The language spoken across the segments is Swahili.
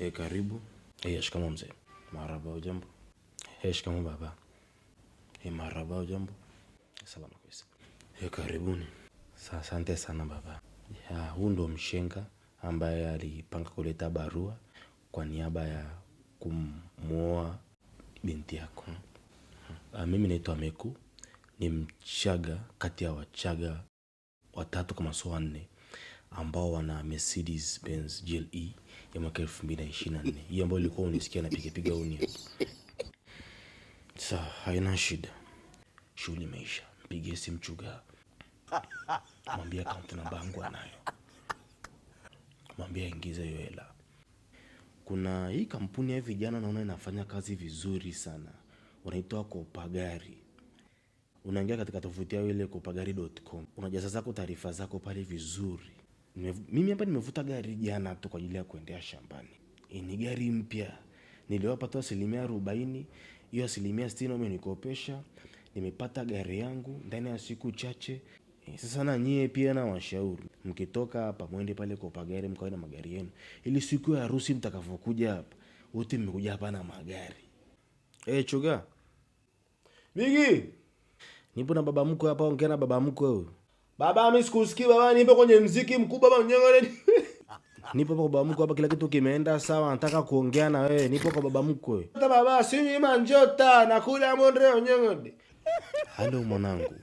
Karibu. Shikamoo mzee. Marhaba, hujambo? Shikamoo baba. Marhaba, hujambo? Salama kabisa. Karibuni. Asante sana baba. Huyu ndo mshenga ambaye alipanga kuleta barua kwa niaba ya kumuoa binti yako. Mimi naitwa Meku, ni Mchaga kati ya Wachaga watatu kama sio wanne ambao wana Mercedes Benz GLE ya mwaka 2024. Hii ambayo ilikuwa unisikia na piga uni. Sasa haina shida. Shughuli imeisha. Mpigie simu Chuga. Mwambie account namba yangu anayo. Mwambie aingize hiyo hela. Kuna hii kampuni ya vijana naona inafanya kazi vizuri sana. Wanaitwa Kopagari. Unaingia katika tovuti yao ile kopagari.com. Unajaza zako taarifa zako pale vizuri. Mimi hapa nimevuta gari jana tu kwa ajili ya kuendea shambani. Ni gari mpya. Niliwapa tu 40%, hiyo 60% wamenikopesha. Nimepata gari yangu ndani ya siku chache. Sasa na nyie pia na washauri, mkitoka hapa mwende pale Kopagari mkawe na magari yenu, ili siku ya harusi mtakavokuja hapa wote mmekuja hapa na magari. Chuga. Bigi, nipo na baba mkwe hapa, ongea na baba mkwe huyo. Baba mimi sikusikii baba, nipo kwenye muziki mkubwa baba mnyongole. Nipo kwa baba mkwe hapa, kila kitu kimeenda sawa, nataka kuongea na wewe. Nipo kwa baba mkwe. Baba, sini manjota na kula mondre onyongode. Halo mwanangu.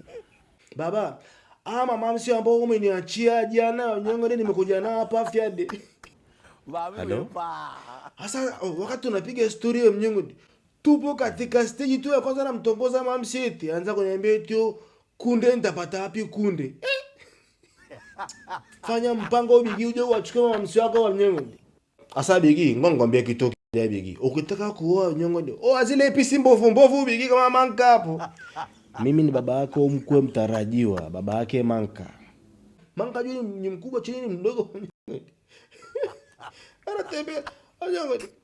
Baba, mama msi ambao umeniachia jana onyongode nimekuja nao hapa fiade. Halo. Sasa wakati tunapiga story ya mnyongode, tupo katika stage tu ya kwanza na mtongoza mamsi eti anza kuniambia eti kunde nitapata wapi kunde. Fanya mpango Bigi uje uachukue mamsi wako wa mnyongode. Asa Bigi, ngombe kitu ya Bigi. Ukitaka kuoa mnyongode, azile pisi mbovu Bigi kama manka hapo. Mimi ni baba yako mkwe mtarajiwa, baba yake Manka. Manka juu ni mkubwa, chini ni mdogo. Anatembea,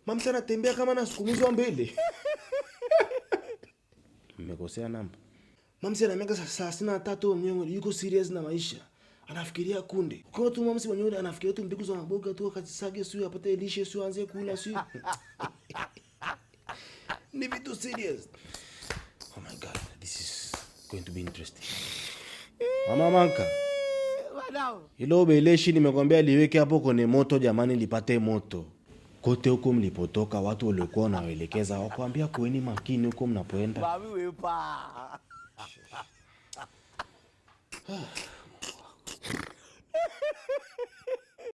mamsi anatembea kama anasukumizwa mbele. Mmekosea namba. Mamsi ana miaka 33 mnyongode, yuko serious na maisha. Anafikiria kunde. Kwa tu mamsi mnyongode anafikiria tu mbegu za maboga tu akasage sio apate lishe sio anze kula sio. Ni vitu serious. Oh my god, this is going to be interesting. Mama Manka. Wadau. Hilo beleshi nimekwambia liweke hapo kwenye moto jamani, lipate moto. Kote huko mlipotoka watu walikuwa wanaelekeza wakwambia kueni makini huko mnapoenda. Babi wepa.